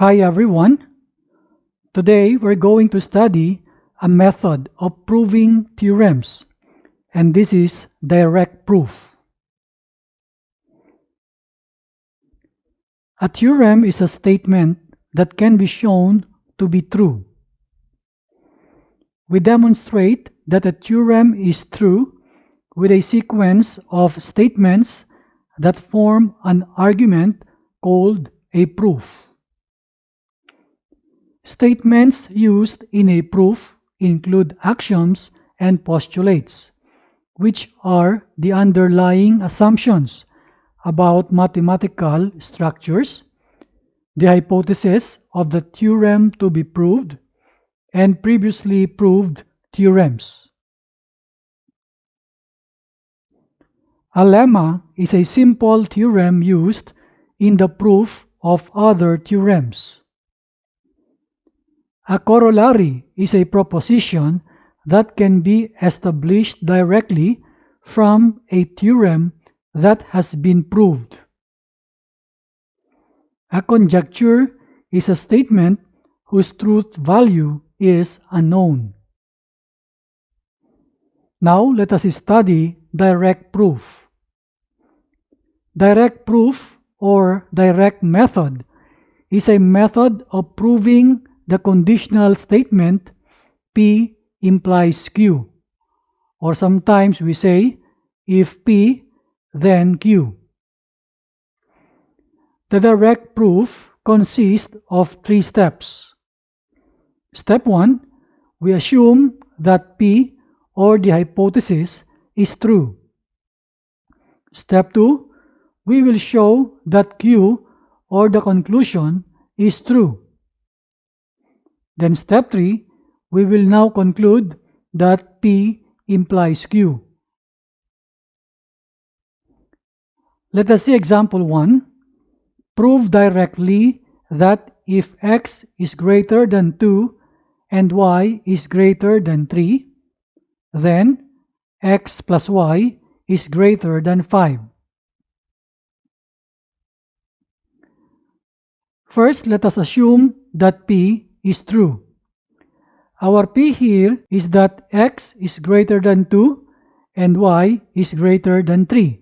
Hi everyone. Today we're going to study a method of proving theorems, and this is direct proof. A theorem is a statement that can be shown to be true. We demonstrate that a theorem is true with a sequence of statements that form an argument called a proof. Statements used in a proof include axioms and postulates, which are the underlying assumptions about mathematical structures, the hypothesis of the theorem to be proved, and previously proved theorems. A lemma is a simple theorem used in the proof of other theorems. A corollary is a proposition that can be established directly from a theorem that has been proved. A conjecture is a statement whose truth value is unknown. Now let us study direct proof. Direct proof or direct method is a method of proving the conditional statement P implies Q, or sometimes we say if P then Q. The direct proof consists of three steps. Step 1, we assume that P or the hypothesis is true. Step 2, we will show that Q or the conclusion is true. Then step 3, we will now conclude that P implies Q. Let us see example 1. Prove directly that if x is greater than 2 and y is greater than 3, then x plus y is greater than 5. First, let us assume that P is true. Our P here is that x is greater than 2 and y is greater than 3.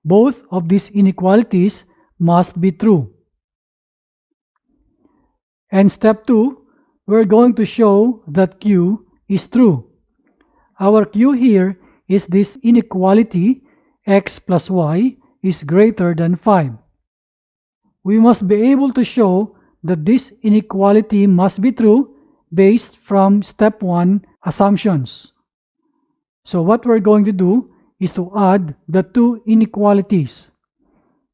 Both of these inequalities must be true. And step 2, we're going to show that Q is true. Our Q here is this inequality x plus y is greater than 5. We must be able to show that this inequality must be true based from step 1 assumptions. So what we're going to do is to add the two inequalities.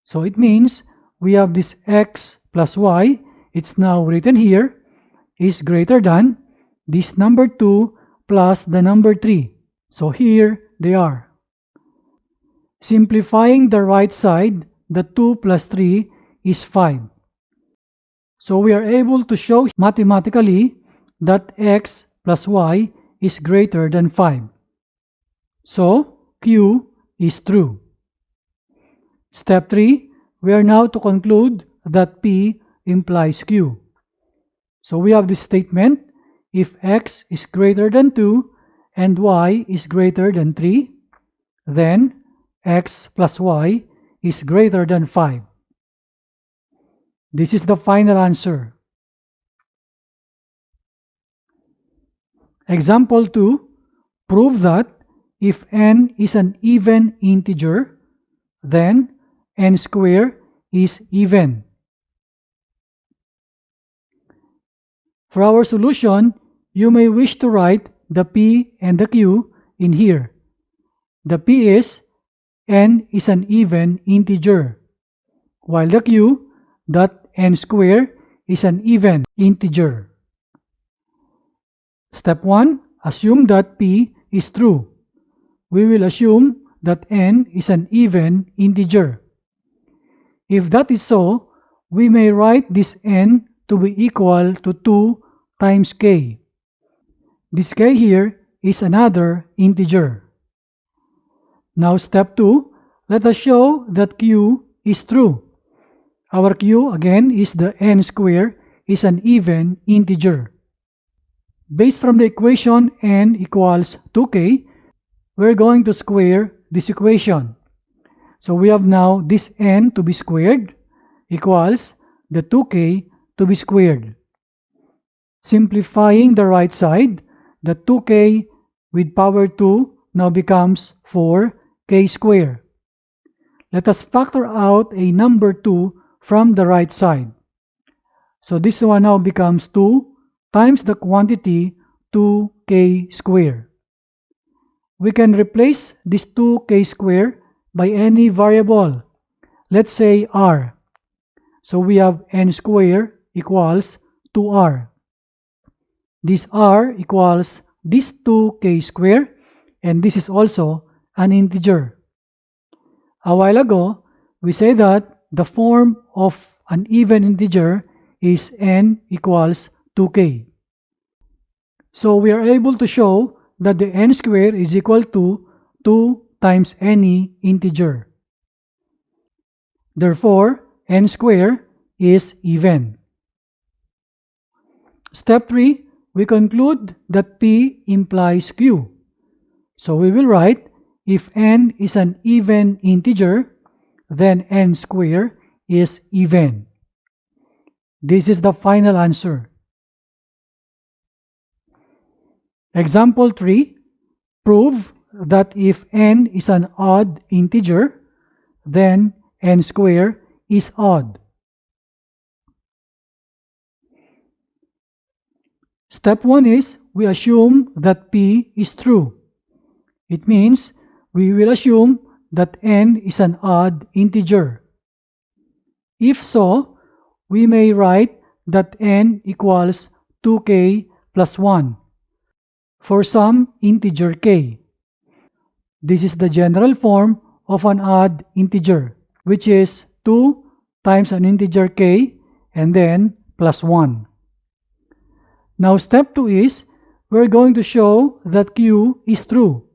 So it means we have this x plus y, it's now written here, is greater than this number 2 plus the number 3. So here they are. Simplifying the right side, the 2 plus 3 is 5. So we are able to show mathematically that x plus y is greater than 5. So Q is true. Step 3, we are now to conclude that P implies Q. So we have this statement, if x is greater than 2 and y is greater than 3, then x plus y is greater than 5. This is the final answer. Example 2, prove that if n is an even integer, then n squared is even. For our solution, you may wish to write the P and the Q in here. The P is n is an even integer, while the Q, that n squared, is an even integer. Step 1, assume that P is true. We will assume that n is an even integer. If that is so, we may write this n to be equal to 2 times k. This k here is another integer. Now step 2, let us show that Q is true. Our q again is the n square is an even integer. Based from the equation n equals 2k, we're going to square this equation. So we have now this n to be squared equals the 2k to be squared. Simplifying the right side, the 2k with power 2 now becomes 4k squared. Let us factor out a number 2 from the right side. So this one now becomes 2 times the quantity 2k squared. We can replace this 2k squared by any variable. Let's say r. So we have n squared equals 2r. This r equals this 2k squared, and this is also an integer. A while ago, we said that the form of an even integer is n equals 2k. So we are able to show that the n squared is equal to 2 times any integer. Therefore, n squared is even. Step 3, we conclude that p implies q. So we will write, if n is an even integer, then n squared is even. This is the final answer. Example 3, prove that if n is an odd integer, then n squared is odd. Step 1 is we assume that p is true. It means we will assume that n is an odd integer. If so, we may write that n equals 2k plus 1 for some integer k. This is the general form of an odd integer, which is 2 times an integer k and then plus 1. Now step 2 is we're going to show that q is true.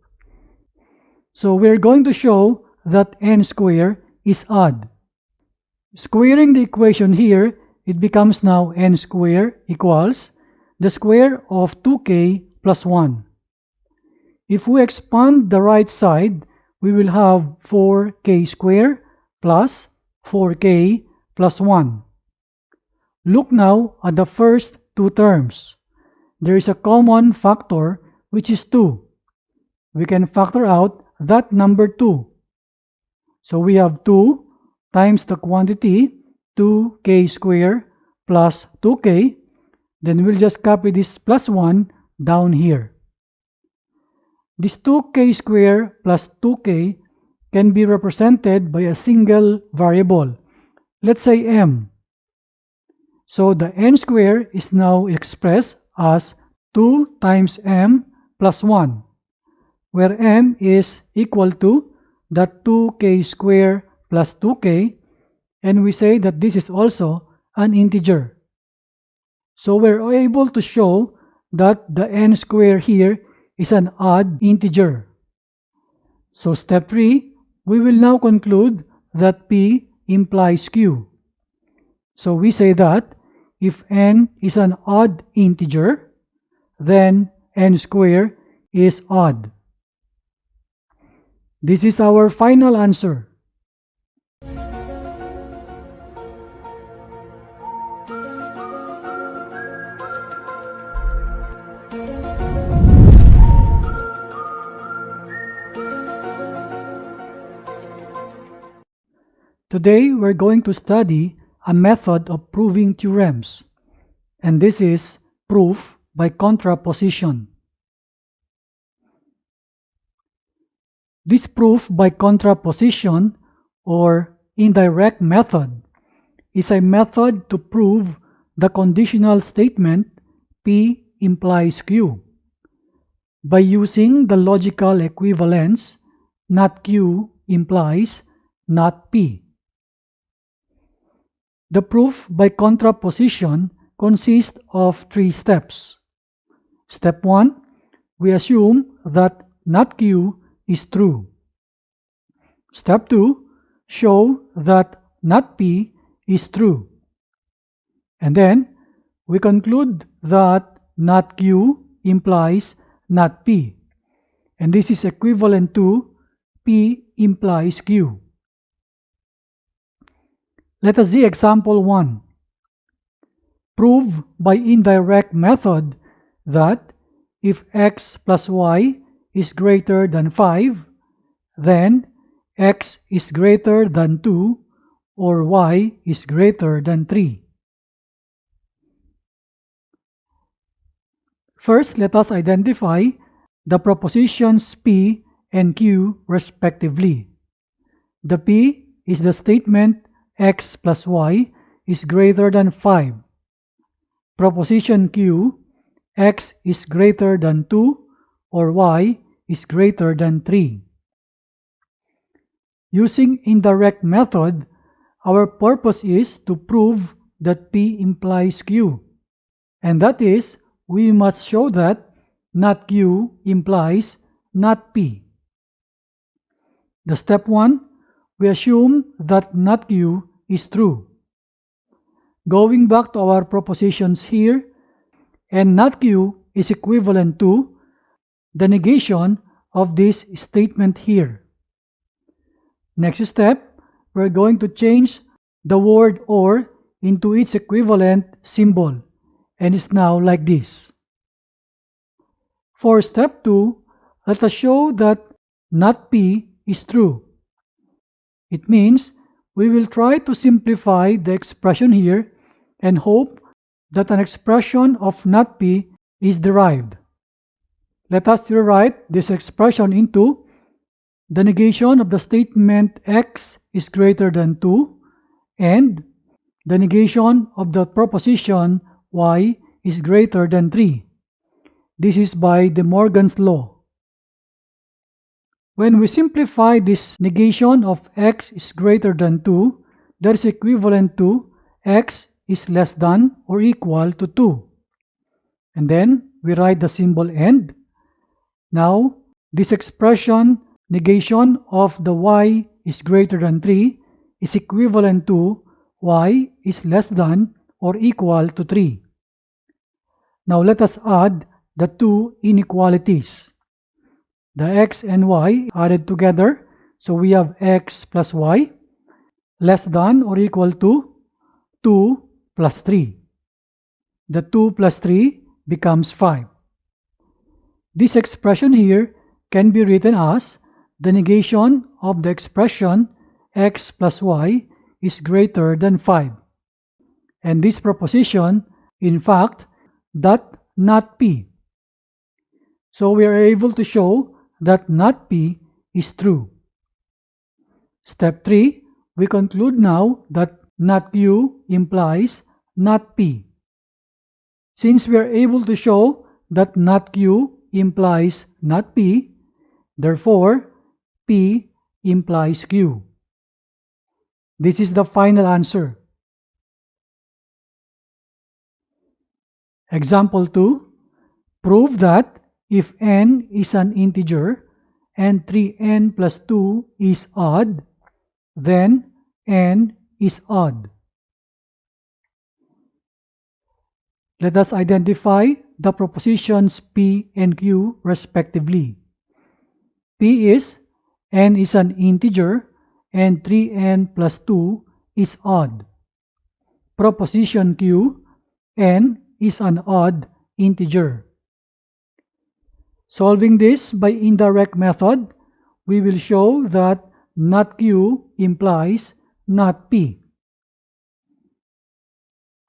So we're going to show that n squared is odd. Squaring the equation here, it becomes now n squared equals the square of 2k plus 1. If we expand the right side, we will have 4k squared plus 4k plus 1. Look now at the first two terms. There is a common factor which is 2. We can factor out that number 2. So we have 2 times the quantity 2k squared plus 2k. Then we'll just copy this plus 1 down here. This 2k squared plus 2k can be represented by a single variable. Let's say m. So the n squared is now expressed as 2 times m plus 1, where m is equal to that 2k squared plus 2k, and we say that this is also an integer. So we're able to show that the n squared here is an odd integer. So step 3, we will now conclude that p implies q. So we say that if n is an odd integer, then n squared is odd. This is our final answer. Today we're going to study a method of proving theorems, and this is proof by contraposition. This proof by contraposition or indirect method is a method to prove the conditional statement P implies Q by using the logical equivalence not Q implies not P. The proof by contraposition consists of 3 steps. Step 1, we assume that not Q is true. Step 2, show that not P is true. And then we conclude that not Q implies not P. And this is equivalent to P implies Q. Let us see example 1. Prove by indirect method that if x plus y is greater than 5, then x is greater than 2 or y is greater than 3. First, let us identify the propositions P and Q respectively. The P is the statement x plus y is greater than 5. Proposition Q, x is greater than 2 or y is greater than 3. Using indirect method, our purpose is to prove that P implies Q. And that is, we must show that not Q implies not P. The step 1, we assume that not Q is true. Going back to our propositions here, and not Q is equivalent to the negation of this statement here. Next step, we're going to change the word or into its equivalent symbol, and it's now like this. For step 2, let us show that not P is true. It means we will try to simplify the expression here and hope that an expression of not P is derived. Let us rewrite this expression into the negation of the statement x is greater than 2 and the negation of the proposition y is greater than 3. This is by De Morgan's law. When we simplify this negation of x is greater than 2, that is equivalent to x is less than or equal to 2. And then we write the symbol and. Now, this expression negation of the y is greater than 3 is equivalent to y is less than or equal to 3. Now let us add the two inequalities. The x and y added together, so we have x plus y less than or equal to 2 plus 3. The 2 plus 3 becomes 5. This expression here can be written as the negation of the expression x plus y is greater than 5. And this proposition, in fact, that not P. So we are able to show that not P is true. Step 3, we conclude now that not Q implies not P. Since we are able to show that not Q implies not P, therefore P implies Q. This is the final answer. Example 2. Prove that if n is an integer and 3n plus 2 is odd, then n is odd. Let us identify the propositions P and Q respectively. P is n is an integer and 3n plus 2 is odd. Proposition Q, n is an odd integer. Solving this by indirect method, we will show that not Q implies not P.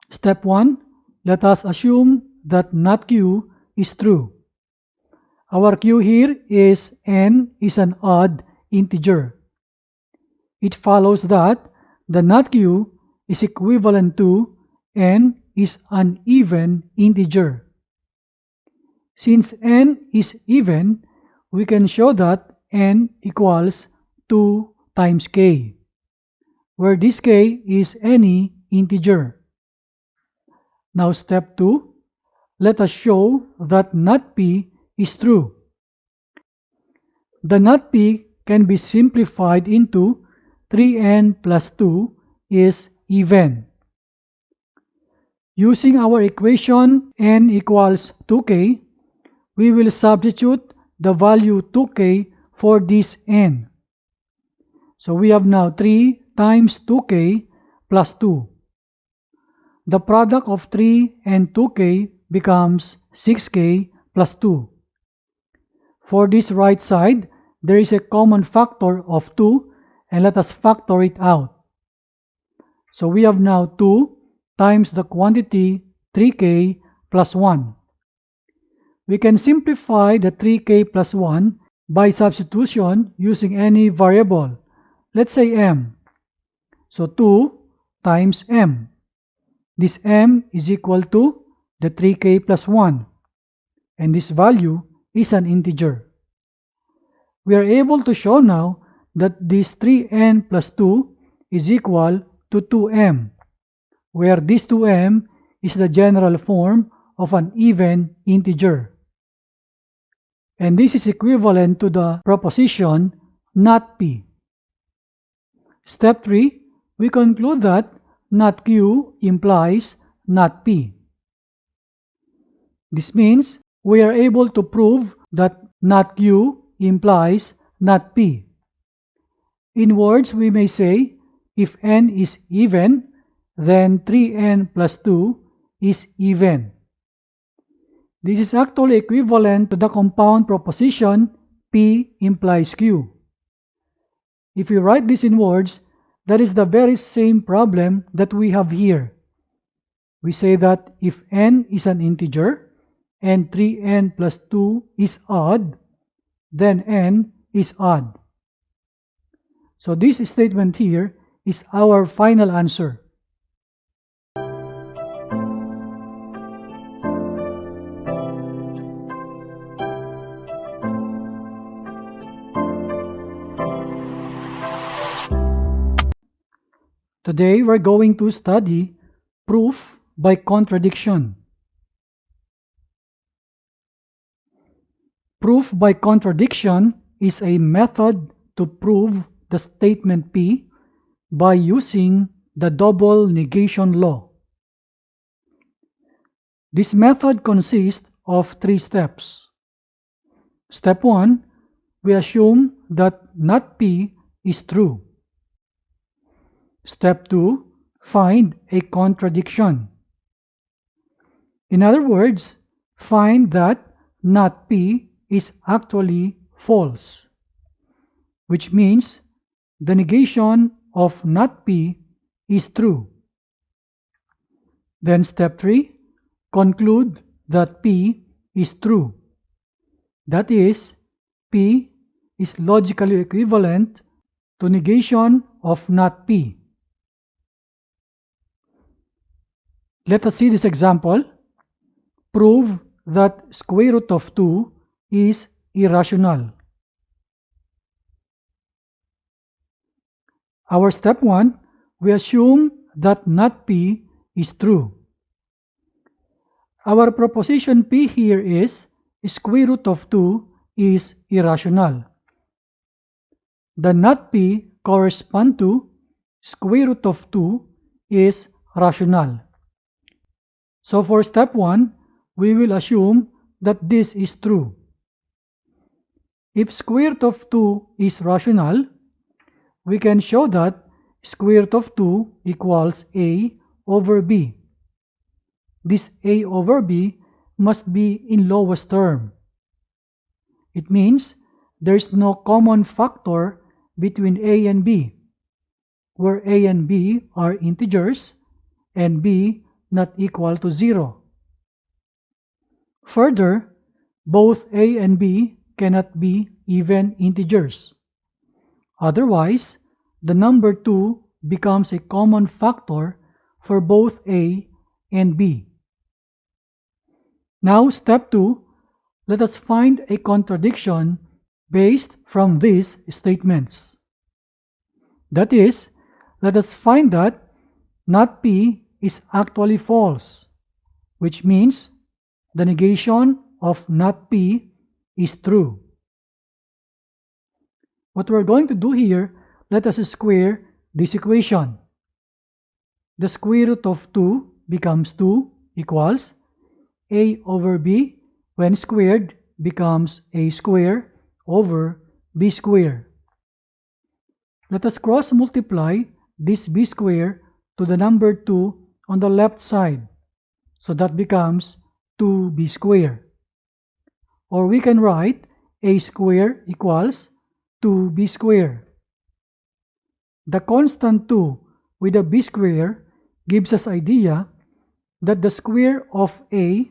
Step 1. Let us assume that not Q is true. Our Q here is n is an odd integer. It follows that the not Q is equivalent to n is an even integer. Since n is even, we can show that n equals 2 times k, where this k is any integer. Now step 2, let us show that not P is true. The not P can be simplified into 3n plus 2 is even. Using our equation n equals 2k, we will substitute the value 2k for this n. So we have now 3 times 2k plus 2. The product of 3 and 2k becomes 6k plus 2. For this right side, there is a common factor of 2, and let us factor it out. So we have now 2 times the quantity 3k plus 1. We can simplify the 3k plus 1 by substitution using any variable. Let's say m. So 2 times m. This m is equal to the 3k plus 1. And this value is an integer. We are able to show now that this 3n plus 2 is equal to 2m, where this 2m is the general form of an even integer. And this is equivalent to the proposition not p. Step 3, we conclude that not q implies not p. This means we are able to prove that not q implies not p. In words, we may say, if n is even, then 3n plus 2 is even. This is actually equivalent to the compound proposition p implies q. If you write this in words, that is the very same problem that we have here. We say that if n is an integer and 3n plus 2 is odd, then n is odd. So this statement here is our final answer. Today we're going to study proof by contradiction. Proof by contradiction is a method to prove the statement P by using the double negation law. This method consists of 3 steps. Step 1, we assume that not P is true. Step 2, find a contradiction. In other words, find that not P is actually false, which means the negation of not P is true. Then step 3, conclude that P is true. That is, P is logically equivalent to negation of not P. Let us see this example. Prove that square root of 2 is irrational. Our step 1, we assume that not P is true. Our proposition P here is square root of 2 is irrational. The not P correspond to square root of 2 is rational. So for step 1, we will assume that this is true. If square root of 2 is rational, we can show that square root of 2 equals a over b. This a over b must be in lowest term. It means there is no common factor between a and b, where a and b are integers and b not equal to 0. Further, both a and b cannot be even integers. Otherwise, the number 2 becomes a common factor for both a and b. Now, step 2, let us find a contradiction based from these statements. That is, let us find that not P is actually false, which means the negation of not P is true. What we're going to do here, let us square this equation. the square root of 2 becomes 2 equals a over b when squared becomes a square over b square. Let us cross multiply this b square to the number 2 on the left side, so that becomes 2b square. Or we can write a square equals 2b square. The constant 2 with a b square gives us idea that the square of a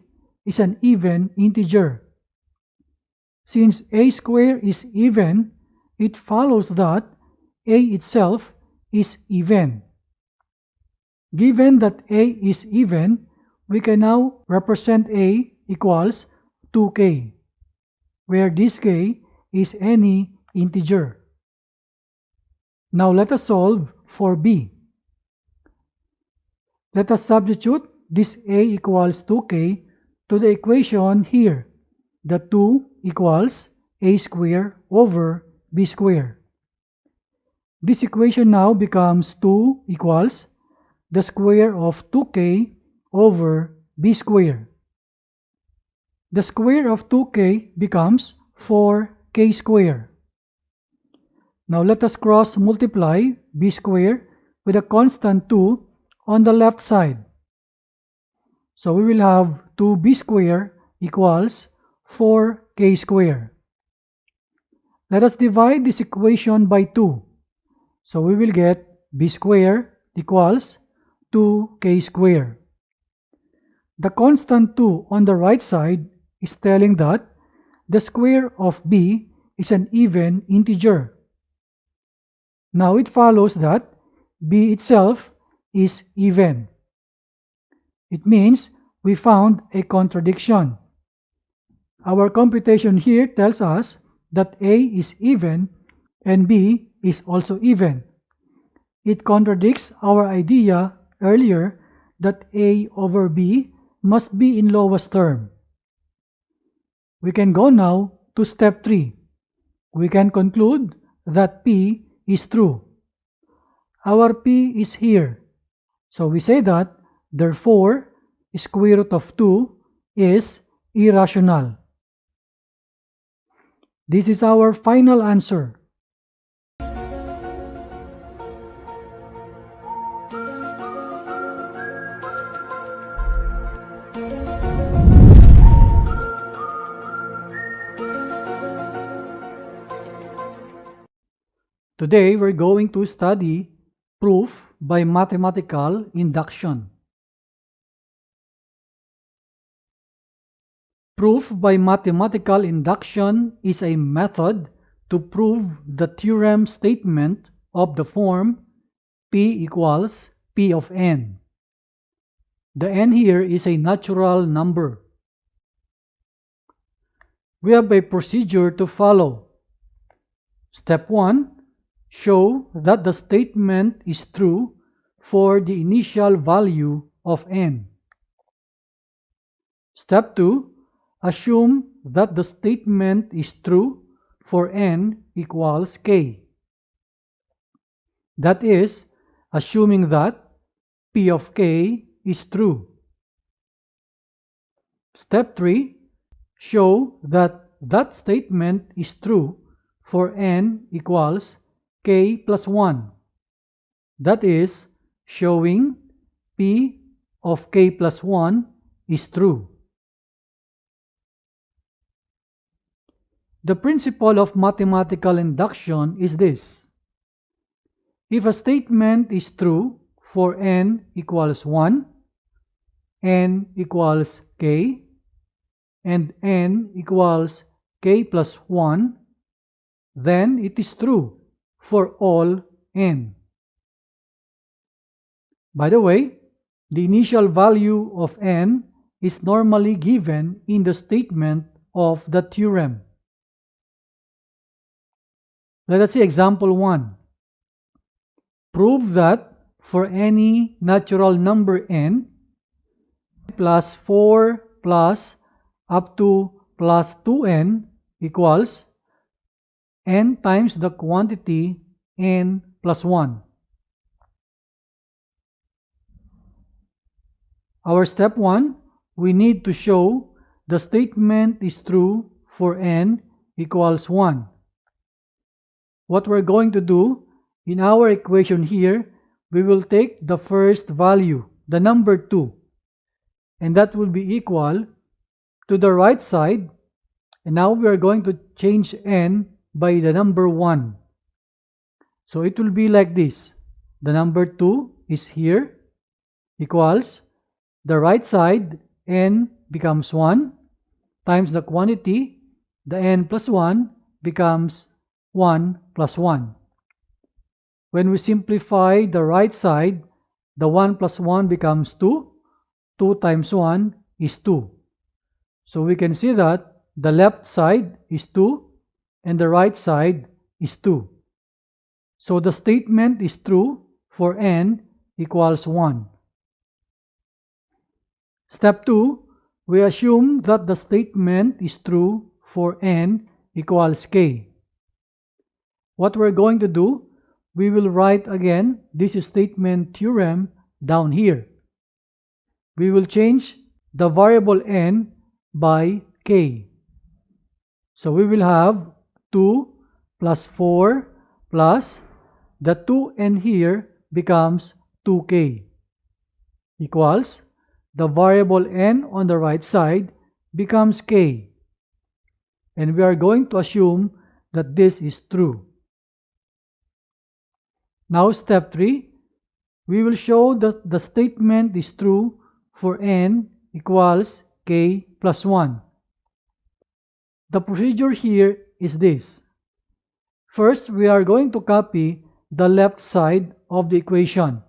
is an even integer. Since a square is even, it follows that a itself is even. Given that a is even, we can now represent a equals 2k, where this k is any integer. Now let us solve for b. Let us substitute this a equals 2k to the equation here. The 2 equals a square over b square. This equation now becomes 2 equals the square of 2k over b square. The square of 2k becomes 4k square. Now let us cross multiply b square with a constant 2 on the left side. So we will have 2b square equals 4k square. Let us divide this equation by 2. So we will get b square equals 2k square. The constant 2 on the right side is telling that the square of b is an even integer. Now it follows that b itself is even. It means we found a contradiction. Our computation here tells us that a is even and b is also even. It contradicts our idea earlier that a over b must be in lowest term. We can go now to step 3. We can conclude that p is true. Our p is here. So we say that, therefore, square root of 2 is irrational. This is our final answer. Today we're going to study proof by mathematical induction. Proof by mathematical induction is a method to prove the theorem statement of the form P equals P of n. The n here is a natural number. We have a procedure to follow. Step 1. Show that the statement is true for the initial value of n. Step 2. Assume that the statement is true for n equals k. That is, assuming that P of k is true. Step 3. Show that that statement is true for n equals k plus 1. That is, showing P of k plus 1 is true. The principle of mathematical induction is this. If a statement is true for n equals 1, n equals k, and n equals k plus 1, then it is true for all n. By the way, the initial value of n is normally given in the statement of the theorem. Let us see example 1. Prove that for any natural number n plus 4 plus up to plus 2n equals n times the quantity n plus 1. Our step 1, we need to show the statement is true for n equals 1. What we're going to do, in our equation here, we will take the first value, the number 2, and that will be equal to the right side, and now we are going to change n by the number 1. So it will be like this. The number 2 is here, equals the right side, n becomes 1, times the quantity, the n plus 1 becomes 1 plus 1. When we simplify the right side, the 1 plus 1 becomes 2. 2 times 1 is 2. So we can see that the left side is 2 and the right side is 2. So the statement is true for n equals 1. Step 2, we assume that the statement is true for n equals k. What we're going to do, we will write again this statement theorem down here. We will change the variable n by k. So we will have 2 plus 4 plus the 2n here becomes 2k equals the variable n on the right side becomes k. And we are going to assume that this is true. Now step 3, we will show that the statement is true for n equals k plus 1. The procedure here is this. First, we are going to copy the left side of the equation,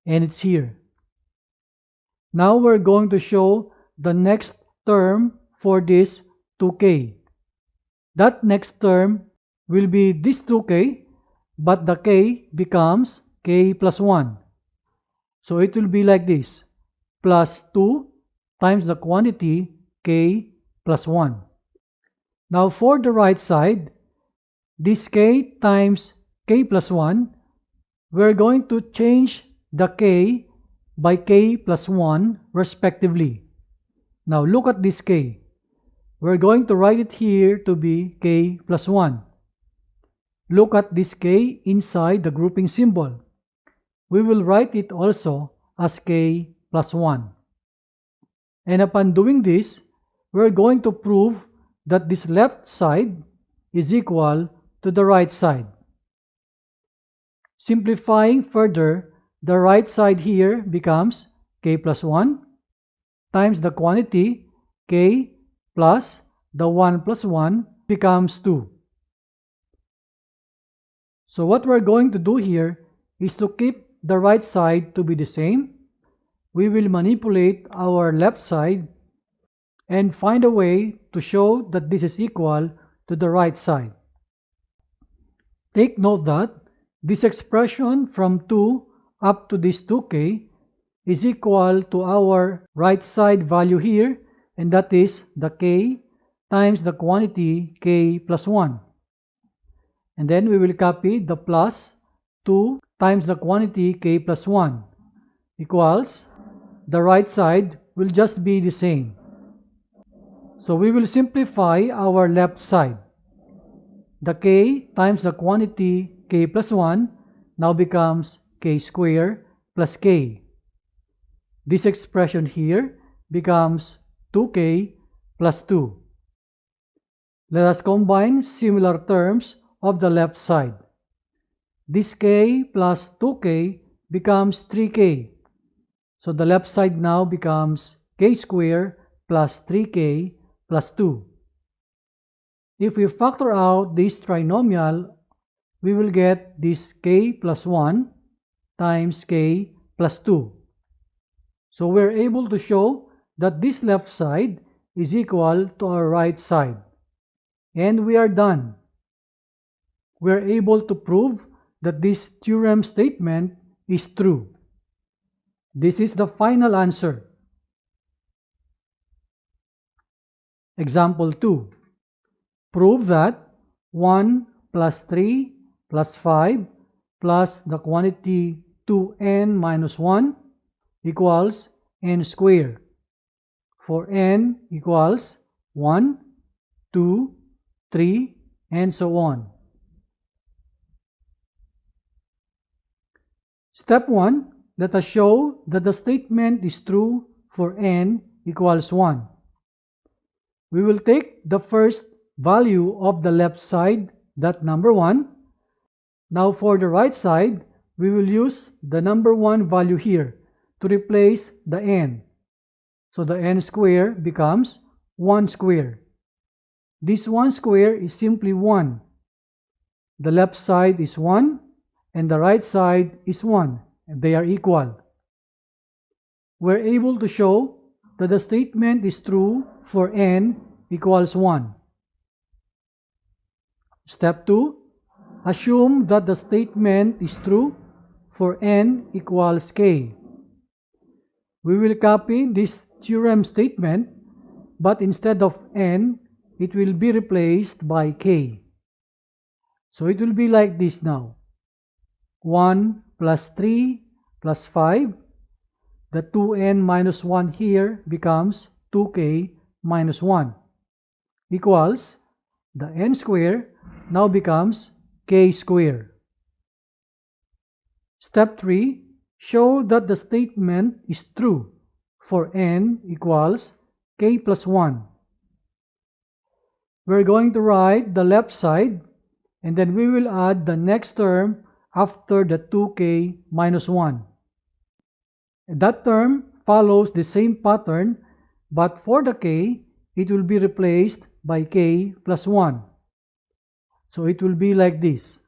and it's here. Now we're going to show the next term for this 2k. That next term will be this 2k, but the k becomes k plus 1. So it will be like this, plus 2 times the quantity k plus 1. Now for the right side, this k times k plus 1, we're going to change the k by k plus 1 respectively. Now look at this k. We're going to write it here to be k plus 1. Look at this k inside the grouping symbol. We will write it also as k plus 1. And upon doing this, we're going to prove that this left side is equal to the right side. Simplifying further, the right side here becomes k plus 1 times the quantity k plus the 1 plus 1 becomes 2. So what we're going to do here is to keep the right side to be the same. We will manipulate our left side and find a way to show that this is equal to the right side. Take note that this expression from 2 up to this 2k is equal to our right side value here, and that is the k times the quantity k plus 1. And then we will copy the plus 2 times the quantity k plus 1 equals the right side will just be the same. So we will simplify our left side. The k times the quantity k plus 1 now becomes k squared plus k. This expression here becomes 2k plus 2. Let us combine similar terms of the left side. This k plus 2k becomes 3k. So the left side now becomes k squared plus 3k plus 2. If we factor out this trinomial, we will get this k plus 1 times k plus 2. So we're able to show that this left side is equal to our right side. And we are done. We're able to prove that this theorem statement is true. This is the final answer. Example 2. Prove that 1 plus 3 plus 5 plus the quantity 2n minus 1 equals n square, for n equals 1, 2, 3, and so on. Step 1. Let us show that the statement is true for n equals 1. We will take the first value of the left side, that number 1. Now for the right side, we will use the number 1 value here to replace the n. So the n square becomes 1 square. This 1 square is simply 1. The left side is 1 and the right side is 1, and they are equal. We're able to show that the statement is true for n equals 1. Step 2. Assume that the statement is true for n equals k. We will copy this theorem statement, but instead of n, it will be replaced by k. So it will be like this now. 1 plus 3 plus 5. The 2n minus 1 here becomes 2k minus 1 equals the n square now becomes k square. Step 3. Show that the statement is true for n equals k plus 1. We're going to write the left side and then we will add the next term after the 2k minus 1. That term follows the same pattern, but for the k, it will be replaced by k plus 1. So it will be like this.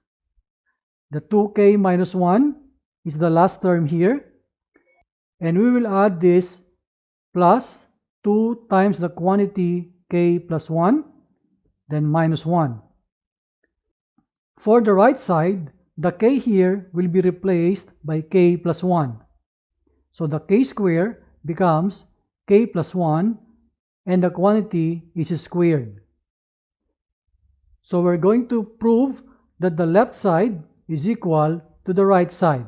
The 2k minus 1 is the last term here, and we will add this plus 2 times the quantity k plus 1, then minus 1. For the right side, the k here will be replaced by k plus 1. So the k square becomes k plus 1 and the quantity is squared. So we're going to prove that the left side is equal to the right side.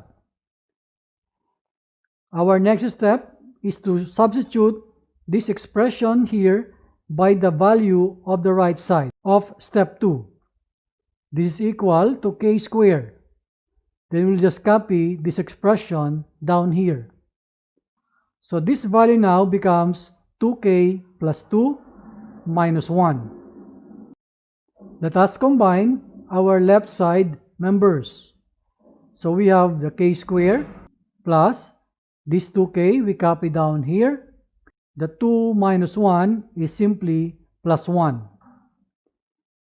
Our next step is to substitute this expression here by the value of the right side of step 2. This is equal to k squared. Then we'll just copy this expression down here. So this value now becomes 2k plus 2 minus 1. Let us combine our left side members. So we have the k squared plus this 2k we copy down here. The 2 minus 1 is simply plus 1.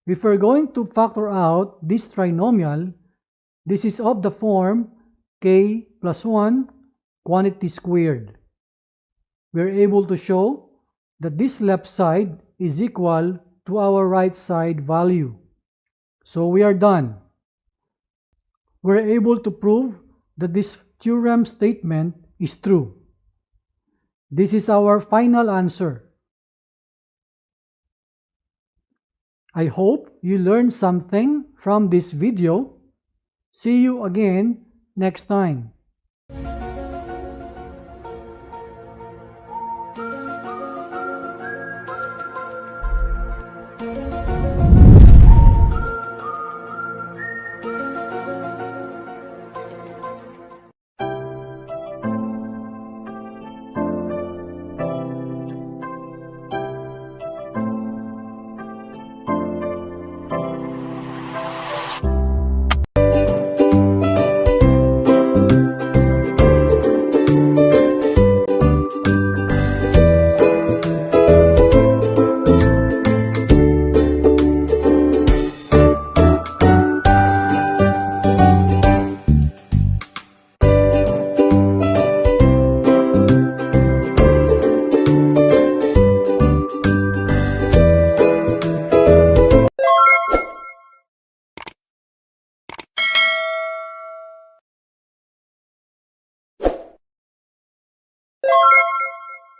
If we're going to factor out this trinomial, this is of the form k plus 1 quantity squared. We're able to show that this left side is equal to our right side value. So we are done. We're able to prove that this theorem statement is true. This is our final answer. I hope you learned something from this video. See you again next time.